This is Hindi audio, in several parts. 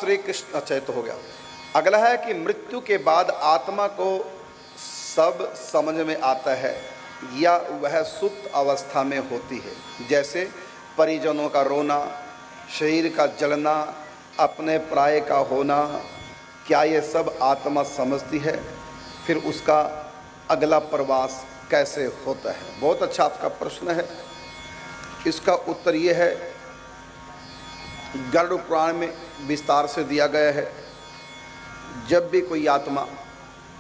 श्री कृष्ण, अच्छा ये तो हो गया। अगला है कि मृत्यु के बाद आत्मा को सब समझ में आता है या वह सुप्त अवस्था में होती है, जैसे परिजनों का रोना, शरीर का जलना, अपने पराये का होना, क्या ये सब आत्मा समझती है? फिर उसका अगला प्रवास कैसे होता है? बहुत अच्छा आपका प्रश्न है। इसका उत्तर ये है, गरुड़ पुराण में विस्तार से दिया गया है। जब भी कोई आत्मा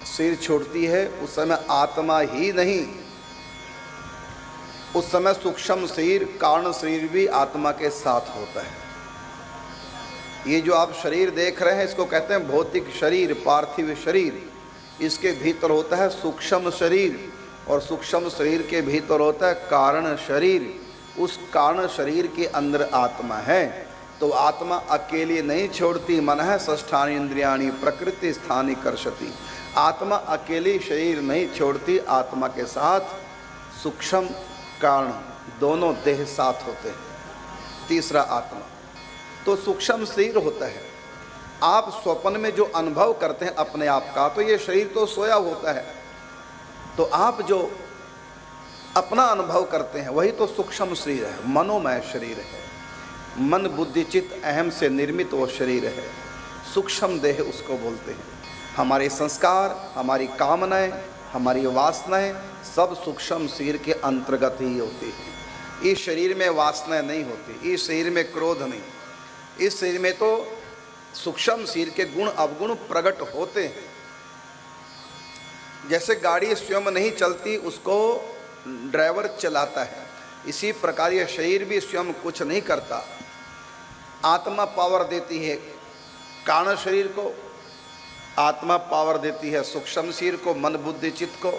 शरीर छोड़ती है उस समय आत्मा ही नहीं, उस समय सूक्ष्म शरीर, कारण शरीर भी आत्मा के साथ होता है। ये जो आप शरीर देख रहे हैं इसको कहते हैं भौतिक शरीर, पार्थिव शरीर। इसके भीतर होता है सूक्ष्म शरीर और सूक्ष्म शरीर के भीतर होता है कारण शरीर। उस कारण शरीर के अंदर आत्मा है। तो आत्मा अकेली नहीं छोड़ती। मनः षष्ठानि इंद्रियाणि प्रकृति स्थानि कर्षति। आत्मा अकेली शरीर नहीं छोड़ती, आत्मा के साथ सूक्ष्म कारण दोनों देह साथ होते हैं। तीसरा आत्मा तो सूक्ष्म शरीर होता है। आप स्वप्न में जो अनुभव करते हैं अपने आप का, तो ये शरीर तो सोया होता है, तो आप जो अपना अनुभव करते हैं वही तो सूक्ष्म शरीर है, मनोमय शरीर है। मन बुद्धि चित्त अहम से निर्मित वो शरीर है, सूक्ष्म देह उसको बोलते हैं। हमारे संस्कार, हमारी कामनाएं, हमारी वासनाएं सब सूक्ष्म शरीर के अंतर्गत ही होती हैं। इस शरीर में वासनाएं नहीं होती, इस शरीर में क्रोध नहीं, इस शरीर में तो सूक्ष्म शरीर के गुण अवगुण प्रकट होते हैं। जैसे गाड़ी स्वयं नहीं चलती, उसको ड्राइवर चलाता है, इसी प्रकार यह शरीर भी स्वयं कुछ नहीं करता। आत्मा पावर देती है कारण शरीर को, आत्मा पावर देती है सूक्ष्म शरीर को, मन बुद्धि चित्त को,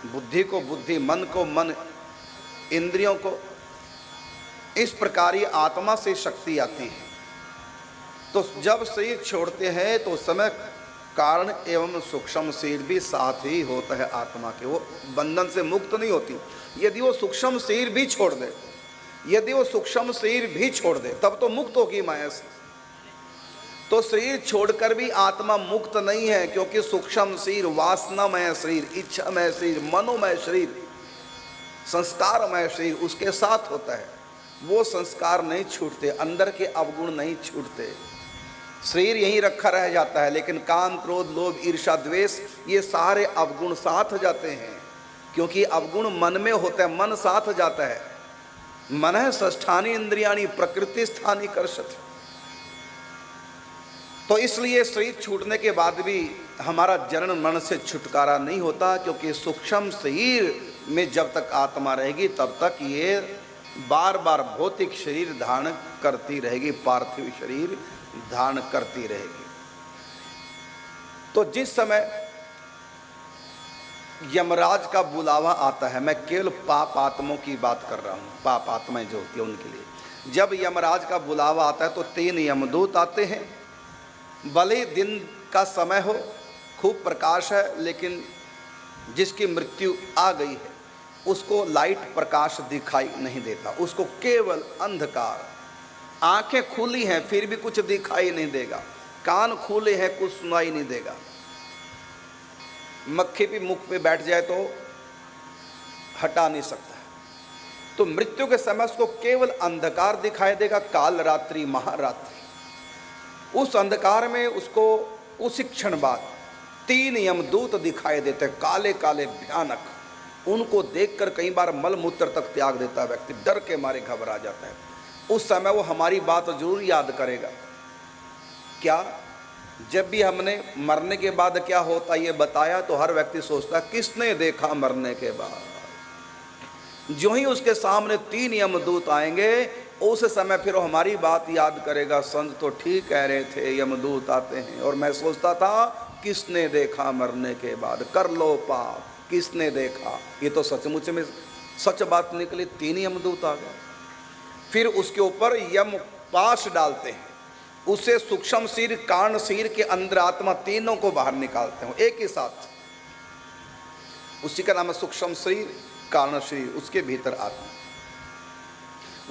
बुद्धि को बुद्धि, मन को मन, इंद्रियों को। इस प्रकार ये आत्मा से शक्ति आती है। तो जब शरीर छोड़ते हैं तो उस समय कारण एवं सूक्ष्म शरीर भी साथ ही होता है आत्मा के, वो बंधन से मुक्त नहीं होती। यदि वो सूक्ष्म शरीर भी छोड़ दे, यदि वो सूक्ष्म शरीर भी छोड़ दे तब तो मुक्त होगी माया से। तो शरीर छोड़कर भी आत्मा मुक्त नहीं है, क्योंकि सूक्ष्म शरीर, वासनामय शरीर, इच्छामय शरीर, मनोमय शरीर, संस्कारमय शरीर उसके साथ होता है। वो संस्कार नहीं छूटते, अंदर के अवगुण नहीं छूटते, शरीर यहीं रखा रह जाता है। लेकिन काम, क्रोध, लोभ, ईर्ष्या, द्वेष ये सारे अवगुण साथ जाते हैं, क्योंकि अवगुण मन में होता है, मन साथ जाता है। मनः षष्ठानि इंद्रियाणि प्रकृति स्थानि कर्षति। तो इसलिए शरीर छूटने के बाद भी हमारा जन्म मरण से छुटकारा नहीं होता, क्योंकि सूक्ष्म शरीर में जब तक आत्मा रहेगी तब तक ये बार बार भौतिक शरीर धारण करती रहेगी, पार्थिव शरीर धारण करती रहेगी। तो जिस समय यमराज का बुलावा आता है, मैं केवल पाप आत्माओं की बात कर रहा हूँ, पाप आत्माएं जो होती है उनके लिए, जब यमराज का बुलावा आता है तो 3 यमदूत आते हैं। भले दिन का समय हो, खूब प्रकाश है, लेकिन जिसकी मृत्यु आ गई है उसको लाइट प्रकाश दिखाई नहीं देता, उसको केवल अंधकार। आंखें खुली हैं फिर भी कुछ दिखाई नहीं देगा, कान खुले हैं कुछ सुनाई नहीं देगा। मक्खी भी मुख पे बैठ जाए तो हटा नहीं सकता। तो मृत्यु के समय उसको केवल अंधकार दिखाई देगा, काल रात्रि महारात्रि। उस अंधकार में उसको उसी क्षण बाद 3 यमदूत दिखाई देते, काले काले भयानक। उनको देखकर कई बार मल मूत्र तक त्याग देता व्यक्ति, डर के मारे घबरा जाता है। उस समय वो हमारी बात जरूर याद करेगा। क्या? जब भी हमने मरने के बाद क्या होता ये बताया तो हर व्यक्ति सोचता किसने देखा मरने के बाद। जो ही उसके सामने 3 यमदूत आएंगे उस समय फिर वो हमारी बात याद करेगा, संत तो ठीक कह रहे थे, यमदूत आते हैं और मैं सोचता था किसने देखा मरने के बाद, कर लो पाप, किसने देखा। ये तो सचमुच में सच बात निकली, 3 यमदूत आ गए। फिर उसके ऊपर यम पाश डालते हैं, उसे सूक्ष्म शरीर, कारण शरीर के अंदर आत्मा तीनों को बाहर निकालते हैं एक ही साथ। उसी का नाम है सूक्ष्म शरीर, कारण शरीर, उसके भीतर आत्मा।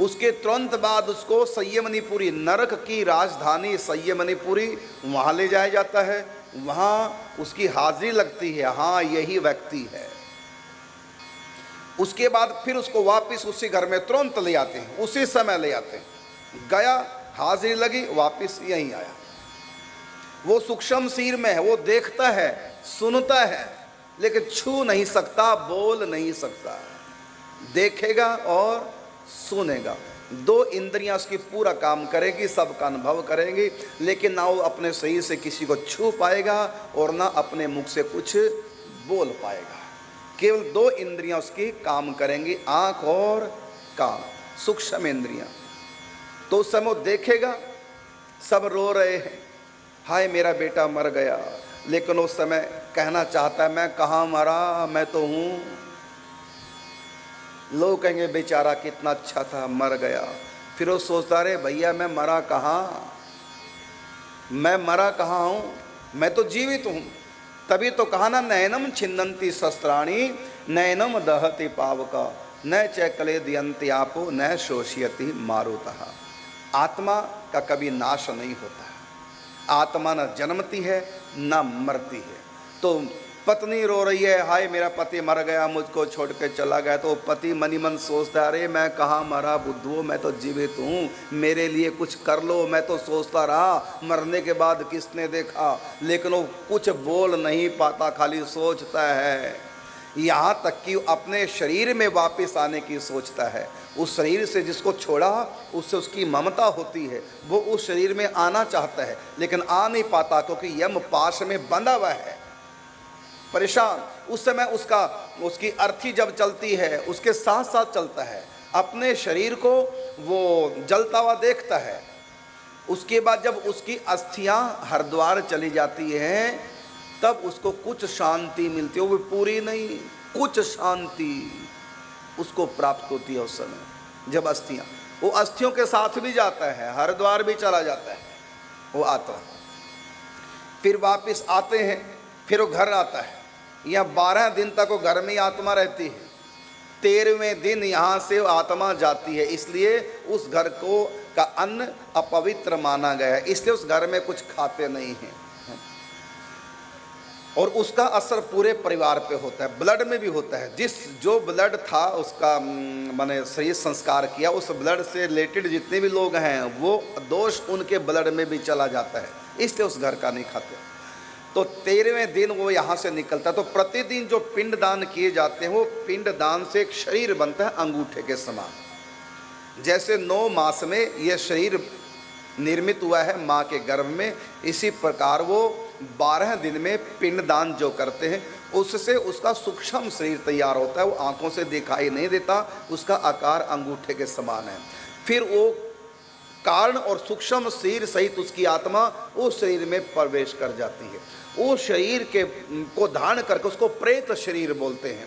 उसके तुरंत बाद उसको संयमनीपुरी, नरक की राजधानी संयमनीपुरी, वहाँ ले जाया जाता है। वहाँ उसकी हाजिरी लगती है, हाँ यही व्यक्ति है। उसके बाद फिर उसको वापस उसी घर में तुरंत ले आते हैं, उसी समय ले आते हैं। गया, हाजिरी लगी, वापस यहीं आया। वो सूक्ष्म शरीर में है, वो देखता है, सुनता है, लेकिन छू नहीं सकता, बोल नहीं सकता। देखेगा और सुनेगा, दो इंद्रियां उसकी पूरा काम करेगी, सबका अनुभव करेंगी, लेकिन ना वो अपने शरीर से किसी को छू पाएगा और ना अपने मुख से कुछ बोल पाएगा। केवल दो इंद्रियां उसकी काम करेंगी, आंख और कान, सूक्ष्म इंद्रियां। तो उस समय वो देखेगा सब रो रहे हैं, हाय मेरा बेटा मर गया, लेकिन उस समय कहना चाहता है मैं कहाँ मरा, मैं तो हूँ। लोग कहेंगे बेचारा कितना अच्छा था, मर गया। फिर वो सोचता रहे भैया मैं मरा कहाँ, मैं मरा कहाँ हूँ, मैं तो जीवित हूँ। तभी तो कहा ना, नैनम छिन्नन्ति शस्त्राणि नैनम दहति पावका न च क्लेदयन्ति आपो न शोषयति मारुतः। आत्मा का कभी नाश नहीं होता है, आत्मा न जन्मती है न मरती है। तो पत्नी रो रही है, हाय मेरा पति मर गया, मुझको छोड़ के चला गया, तो पति मनी मन सोचता अरे मैं कहाँ मरा बुद्धू, मैं तो जीवित हूँ, मेरे लिए कुछ कर लो। मैं तो सोचता रहा मरने के बाद किसने देखा, लेकिन वो कुछ बोल नहीं पाता, खाली सोचता है। यहाँ तक कि अपने शरीर में वापस आने की सोचता है। उस शरीर से जिसको छोड़ा उससे उसकी ममता होती है, वो उस शरीर में आना चाहता है लेकिन आ नहीं पाता, क्योंकि यम पाश में बंधा हुआ है, परेशान। उस समय उसकी अर्थी जब चलती है उसके साथ साथ चलता है, अपने शरीर को वो जलता हुआ देखता है। उसके बाद जब उसकी अस्थियां हरिद्वार चली जाती हैं तब उसको कुछ शांति मिलती है, वो पूरी नहीं, कुछ शांति उसको प्राप्त होती है। उस समय जब वो अस्थियों के साथ भी जाता है, हरिद्वार भी चला जाता है, वो आता, फिर वापस आते हैं, फिर वो घर आता है। यहाँ 12 दिन तक वो घर में आत्मा रहती है, 13वें दिन यहाँ से आत्मा जाती है। इसलिए उस घर को का अन्न अपवित्र माना गया है, इसलिए उस घर में कुछ खाते नहीं हैं। और उसका असर पूरे परिवार पे होता है, ब्लड में भी होता है। जो ब्लड था उसका मैंने सही संस्कार किया, उस ब्लड से रिलेटेड जितने भी लोग हैं वो दोष उनके ब्लड में भी चला जाता है, इसलिए उस घर का नहीं खाते। तो 13वें दिन वो यहाँ से निकलता है। तो प्रतिदिन जो पिंड दान किए जाते हैं वो पिंड दान से एक शरीर बनता है अंगूठे के समान। जैसे 9 मास में ये शरीर निर्मित हुआ है माँ के गर्भ में, इसी प्रकार वो 12 दिन में पिंड दान जो करते हैं उससे उसका सूक्ष्म शरीर तैयार होता है। वो आंखों से दिखाई नहीं देता, उसका आकार अंगूठे के समान है। फिर वो कारण और सूक्ष्म शरीर सहित उसकी आत्मा उस शरीर में प्रवेश कर जाती है। उस शरीर के को धारण करके उसको प्रेत शरीर बोलते हैं,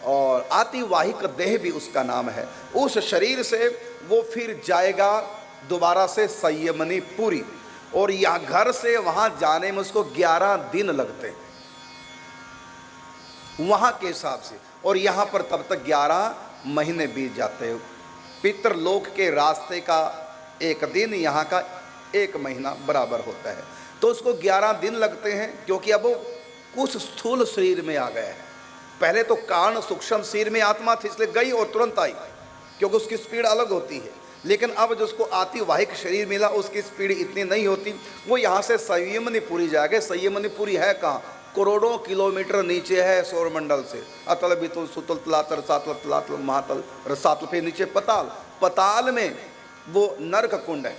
और आतिवाहिक देह भी उसका नाम है। उस शरीर से वो फिर जाएगा दोबारा से संयमनीपुरी, और यहाँ घर से वहाँ जाने में उसको 11 दिन लगते हैं वहाँ के हिसाब से, और यहाँ पर तब तक 11 महीने बीत जाते हैं। पितृलोक के रास्ते का एक दिन यहाँ का 1 महीना बराबर होता है। तो उसको 11 दिन लगते हैं, क्योंकि अब वो कुछ स्थूल शरीर में आ गया है। पहले तो कारण सूक्ष्म शरीर में आत्मा थी, इसलिए गई और तुरंत आई, क्योंकि उसकी स्पीड अलग होती है। लेकिन अब जिसको आतिवाहिक शरीर मिला उसकी स्पीड इतनी नहीं होती, वो यहाँ से संयमनीपुरी जाएगा। संयमनीपुरी है कहाँ? करोड़ों किलोमीटर नीचे है सौरमंडल से। अतल बितुल सुतल तलातल सातल तलातल महातल रसातल, फिर नीचे पताल, पताल में वो नरक कुंड है।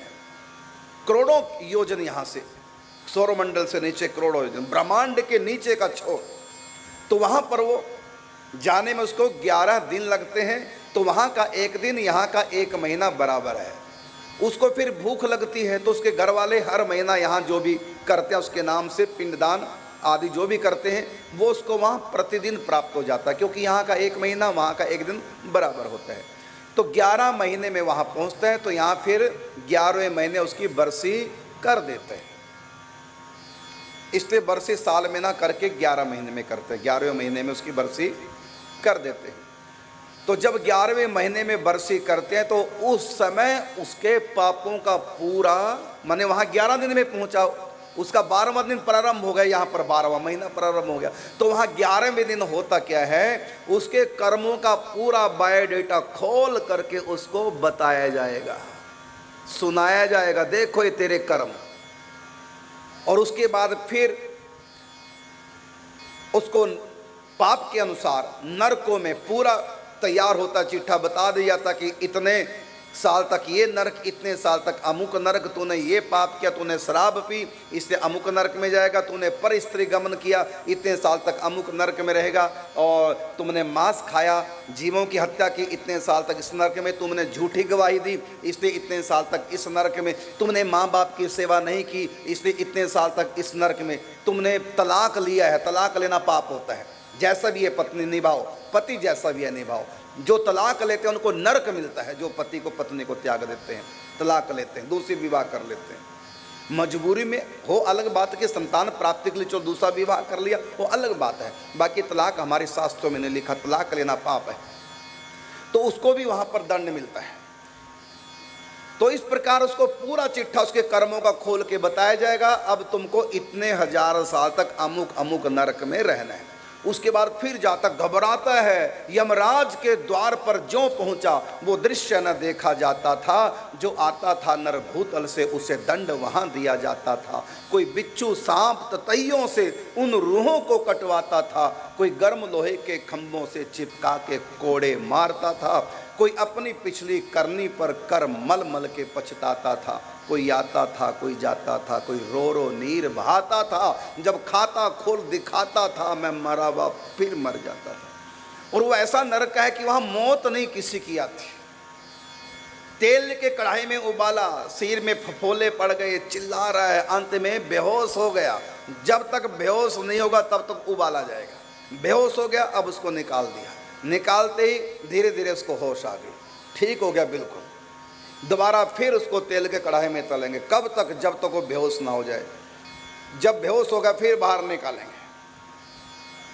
करोड़ों योजन यहाँ से, सौरमंडल से नीचे करोड़ों योजन, ब्रह्मांड के नीचे का छोर। तो वहाँ पर वो जाने में उसको 11 दिन लगते हैं। तो वहाँ का 1 दिन यहाँ का 1 महीना बराबर है। उसको फिर भूख लगती है तो उसके घर वाले हर महीना यहाँ जो भी करते हैं उसके नाम से पिंडदान आदि जो भी करते हैं वो उसको वहाँ प्रतिदिन प्राप्त हो जाता है, क्योंकि यहाँ का 1 महीना वहाँ का 1 दिन बराबर होता है। तो 11 महीने में वहाँ पहुँचता है, तो यहाँ फिर 11वें महीने उसकी बरसी कर देते हैं। इसलिए बरसी साल में ना करके 11 महीने में करते हैं, 11वें महीने में उसकी बरसी कर देते हैं। तो जब 11वें महीने में बरसी करते हैं तो उस समय उसके पापों का पूरा, माने वहाँ 11 दिन में पहुँचा, उसका 12वां दिन प्रारंभ हो गया, यहाँ पर 12वां महीना प्रारंभ हो गया, तो वहाँ 11वें दिन होता क्या है, उसके कर्मों का पूरा बायोडेटा खोल करके उसको बताया जाएगा, सुनाया जाएगा, देखो ये तेरे कर्म। और उसके बाद फिर उसको पाप के अनुसार नरकों में पूरा तैयार होता चिट्ठा बता दिया जाता कि इतने साल तक ये नरक, इतने साल तक अमुक नरक, तूने ये पाप किया, तूने शराब पी इसलिए अमुक नरक में जाएगा, तूने पर स्त्री गमन किया इतने साल तक अमुक नरक में रहेगा, और तुमने मांस खाया, जीवों की हत्या की इतने साल तक इस नरक में, तुमने झूठी गवाही दी इसलिए इतने साल तक इस नरक में, तुमने माँ बाप की सेवा नहीं की इसलिए इतने साल तक इस नरक में, तुमने तलाक लिया है, तलाक लेना पाप होता है, जैसा भी है पत्नी निभाओ, पति जैसा भी है निभाओ। जो तलाक लेते हैं उनको नरक मिलता है, जो पति को पत्नी को त्याग देते हैं, तलाक लेते हैं, दूसरी विवाह कर लेते हैं, मजबूरी में हो अलग बात कि संतान प्राप्ति के लिए जो दूसरा विवाह कर लिया वो अलग बात है, बाकी तलाक हमारे शास्त्रों में नहीं लिखा, तलाक लेना पाप है, तो उसको भी वहाँ पर दंड मिलता है। तो इस प्रकार उसको पूरा चिट्ठा उसके कर्मों का खोल के बताया जाएगा, अब तुमको इतने 1000 साल तक अमुक अमुक नरक में रहना है। उसके बाद फिर जाता घबराता है, यमराज के द्वार पर जो पहुंचा वो दृश्य न देखा जाता था, जो आता था नरभूतल से उसे दंड वहां दिया जाता था, कोई बिच्छू सांप ततैयों से उन रूहों को कटवाता था, कोई गर्म लोहे के खंभों से चिपका के कोड़े मारता था, कोई अपनी पिछली करनी पर कर मल मल के पछताता था, कोई आता था कोई जाता था, कोई रो रो नीर बहाता था, जब खाता खोल दिखाता था मैं मरा हुआ फिर मर जाता था। और वो ऐसा नरक है कि वहाँ मौत नहीं किसी की आती। तेल के कढ़ाई में उबाला, सिर में फफोले पड़ गए, चिल्ला रहा है, अंत में बेहोश हो गया, जब तक बेहोश नहीं होगा तब तक उबाला जाएगा, बेहोश हो गया अब उसको निकाल दिया, निकालते ही धीरे धीरे उसको होश आ गई, ठीक हो गया बिल्कुल, दोबारा फिर उसको तेल के कढ़ाई में तलेंगे, कब तक, जब तक वो बेहोश ना हो जाए, जब बेहोश होगा फिर बाहर निकालेंगे,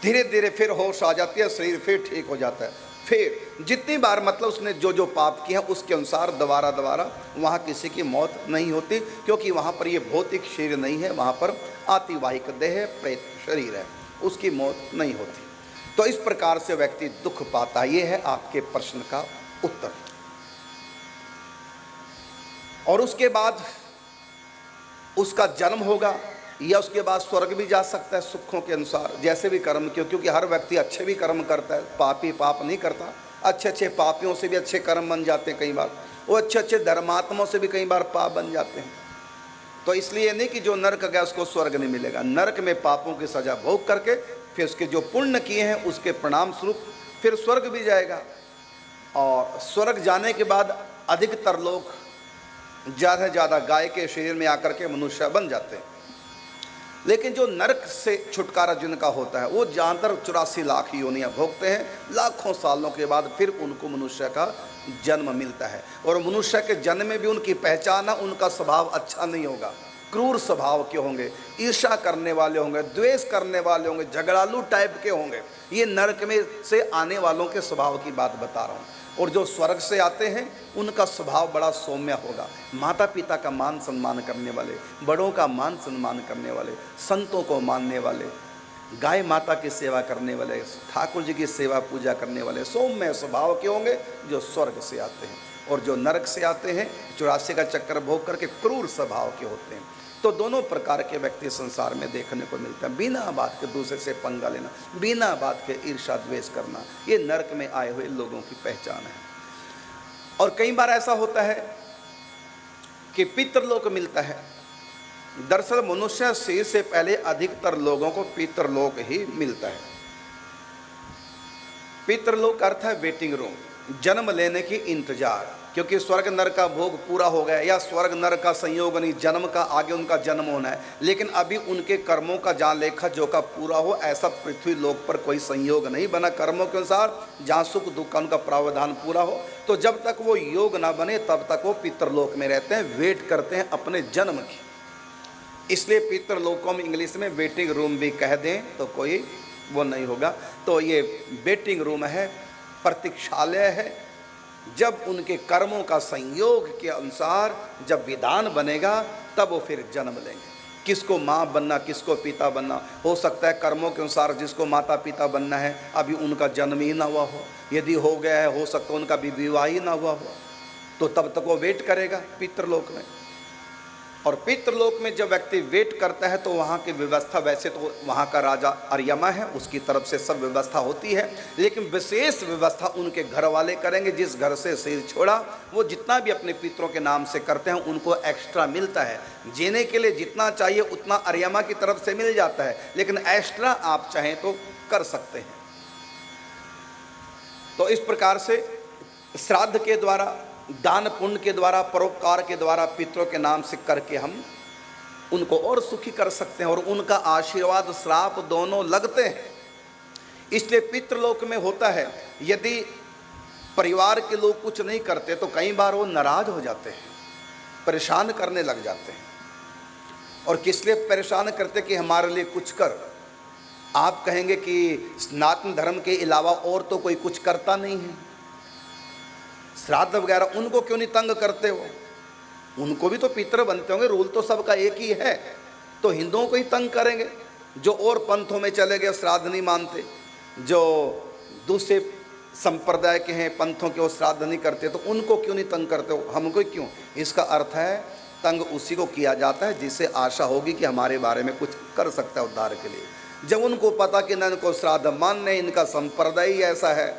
धीरे धीरे फिर होश आ जाती है, शरीर फिर ठीक हो जाता है, फिर जितनी बार मतलब उसने जो जो पाप किए हैं उसके अनुसार दोबारा दोबारा वहाँ किसी की मौत नहीं होती, क्योंकि वहाँ पर ये भौतिक शरीर नहीं है, वहाँ पर आतिवाहिक देह प्रेत शरीर है, उसकी मौत नहीं होती। तो इस प्रकार से व्यक्ति दुख पाता है। ये है आपके प्रश्न का उत्तर। और उसके बाद उसका जन्म होगा या उसके बाद स्वर्ग भी जा सकता है सुखों के अनुसार, जैसे भी कर्म क्यों, क्योंकि हर व्यक्ति अच्छे भी कर्म करता है, पापी पाप नहीं करता, अच्छे अच्छे पापियों से भी अच्छे कर्म बन जाते हैं, कई बार वो अच्छे अच्छे धर्मात्माओं से भी कई बार पाप बन जाते हैं। तो इसलिए नहीं कि जो नरक गया उसको स्वर्ग नहीं मिलेगा, नरक में पापों की सजा भोग करके फिर उसके जो पुण्य किए हैं उसके परिणाम स्वरूप फिर स्वर्ग भी जाएगा। और स्वर्ग जाने के बाद अधिकतर लोग ज़्यादा से ज़्यादा गाय के शरीर में आकर के मनुष्य बन जाते हैं। लेकिन जो नरक से छुटकारा जिनका होता है वो ज़्यादातर 84 लाख योनियाँ भोगते हैं, लाखों सालों के बाद फिर उनको मनुष्य का जन्म मिलता है। और मनुष्य के जन्म में भी उनकी पहचान है, उनका स्वभाव अच्छा नहीं होगा, क्रूर स्वभाव के होंगे, ईर्ष्या करने वाले होंगे, द्वेष करने वाले होंगे, झगड़ालू टाइप के होंगे। ये नरक में से आने वालों के स्वभाव की बात बता रहा हूँ। और जो स्वर्ग से आते हैं उनका स्वभाव बड़ा सौम्य होगा, माता पिता का मान सम्मान करने वाले, बड़ों का मान सम्मान करने वाले, संतों को मानने वाले, गाय माता की सेवा करने वाले, ठाकुर जी की सेवा पूजा करने वाले सौम्य स्वभाव के होंगे जो स्वर्ग से आते हैं। और जो नरक से आते हैं 84 का चक्कर भोग करके क्रूर स्वभाव के होते हैं। तो दोनों प्रकार के व्यक्ति संसार में देखने को मिलते हैं। बिना बात के दूसरे से पंगा लेना, बिना बात के ईर्ष्या द्वेष करना, ये नरक में आए हुए लोगों की पहचान है। और कई बार ऐसा होता है कि पितृलोक मिलता है। दरअसल मनुष्य शरीर से पहले अधिकतर लोगों को पितृलोक ही मिलता है। पितृलोक का अर्थ है वेटिंग रूम, जन्म लेने की इंतजार, क्योंकि स्वर्ग नरक का भोग पूरा हो गया या स्वर्ग नरक का संयोग नहीं, जन्म का आगे उनका जन्म होना है, लेकिन अभी उनके कर्मों का जहाँ लेखा जोखा पूरा हो, ऐसा पृथ्वी लोक पर कोई संयोग नहीं बना कर्मों के अनुसार, जहाँ सुख दुख का उनका प्रावधान पूरा हो। तो जब तक वो योग ना बने तब तक वो पितृलोक में रहते हैं, वेट करते हैं अपने जन्म की। इसलिए पितृलोकों में इंग्लिश में वेटिंग रूम भी कह दें तो कोई वो नहीं होगा। तो ये वेटिंग रूम है प्रतीक्षालय है। जब उनके कर्मों का संयोग के अनुसार जब विधान बनेगा तब वो फिर जन्म लेंगे। किसको माँ बनना, किसको पिता बनना, हो सकता है कर्मों के अनुसार जिसको माता पिता बनना है अभी उनका जन्म ही ना हुआ हो, यदि हो गया है हो सकता है उनका भी विवाह ही ना हुआ हो, तो तब तक वो वेट करेगा पितृलोक में। और पितृलोक में जब व्यक्ति वेट करता है तो वहाँ की व्यवस्था, वैसे तो वहाँ का राजा अर्यमा है, उसकी तरफ से सब व्यवस्था होती है, लेकिन विशेष व्यवस्था उनके घर वाले करेंगे। जिस घर से सिर छोड़ा वो जितना भी अपने पितरों के नाम से करते हैं उनको एक्स्ट्रा मिलता है। जीने के लिए जितना चाहिए उतना अर्यमा की तरफ से मिल जाता है, लेकिन एक्स्ट्रा आप चाहें तो कर सकते हैं। तो इस प्रकार से श्राद्ध के द्वारा, दान पुण्य के द्वारा, परोपकार के द्वारा पितरों के नाम से करके हम उनको और सुखी कर सकते हैं और उनका आशीर्वाद श्राप दोनों लगते हैं। इसलिए पितृलोक में होता है, यदि परिवार के लोग कुछ नहीं करते तो कई बार वो नाराज हो जाते हैं, परेशान करने लग जाते हैं। और किस लिए परेशान करते कि हमारे लिए कुछ कर। आप कहेंगे कि सनातन धर्म के अलावा और तो कोई कुछ करता नहीं है, श्राद्ध वगैरह उनको क्यों नहीं तंग करते हो? उनको भी तो पितर बनते होंगे, रूल तो सबका एक ही है, तो हिंदुओं को ही तंग करेंगे। जो और पंथों में चले गए श्राद्ध नहीं मानते, जो दूसरे संप्रदाय के हैं पंथों के वो श्राद्ध नहीं करते, तो उनको क्यों नहीं तंग करते हो, हमको क्यों? इसका अर्थ है तंग उसी को किया जाता है जिससे आशा होगी कि हमारे बारे में कुछ कर सकता है उद्धार के लिए। जब उनको पता कि न इनको श्राद्ध मानने, इनका संप्रदाय ही ऐसा है,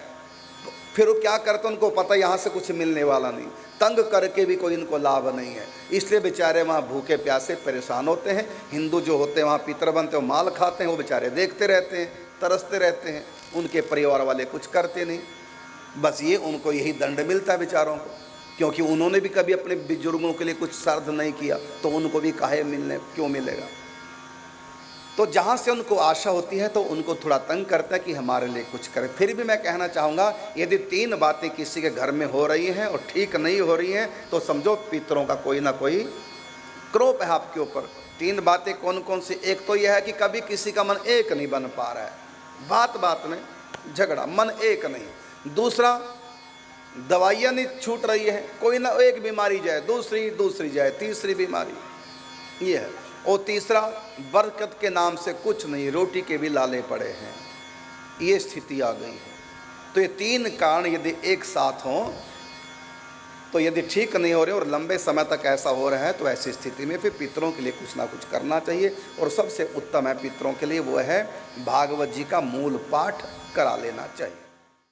फिर वो क्या करते, उनको पता यहाँ से कुछ मिलने वाला नहीं, तंग करके भी कोई इनको लाभ नहीं है, इसलिए बेचारे वहाँ भूखे प्यासे परेशान होते हैं। हिंदू जो होते हैं वहाँ पितर बनते हैं, माल खाते हैं, वो बेचारे देखते रहते हैं, तरसते रहते हैं, उनके परिवार वाले कुछ करते नहीं। बस ये उनको यही दंड मिलता है बेचारों को, क्योंकि उन्होंने भी कभी अपने बुजुर्गों के लिए कुछ श्राद्ध नहीं किया, तो उनको भी काहे मिलने क्यों मिलेगा। तो जहाँ से उनको आशा होती है तो उनको थोड़ा तंग करता है कि हमारे लिए कुछ करें। फिर भी मैं कहना चाहूँगा, यदि 3 बातें किसी के घर में हो रही हैं और ठीक नहीं हो रही हैं तो समझो पितरों का कोई ना कोई क्रोध है आपके ऊपर। 3 बातें कौन कौन सी? एक तो यह है कि कभी किसी का मन एक नहीं बन पा रहा है, बात बात में झगड़ा, मन एक नहीं। दूसरा, दवाइयाँ नहीं छूट रही है, कोई ना एक बीमारी जाए, दूसरी जाए, तीसरी बीमारी ये है। और तीसरा, बरकत के नाम से कुछ नहीं, रोटी के भी लाले पड़े हैं, ये स्थिति आ गई है। तो ये 3 कारण यदि एक साथ हों तो यदि ठीक नहीं हो रहे और लंबे समय तक ऐसा हो रहा है तो ऐसी स्थिति में फिर पितरों के लिए कुछ ना कुछ करना चाहिए। और सबसे उत्तम है पितरों के लिए वो है भागवत जी का मूल पाठ करा लेना चाहिए।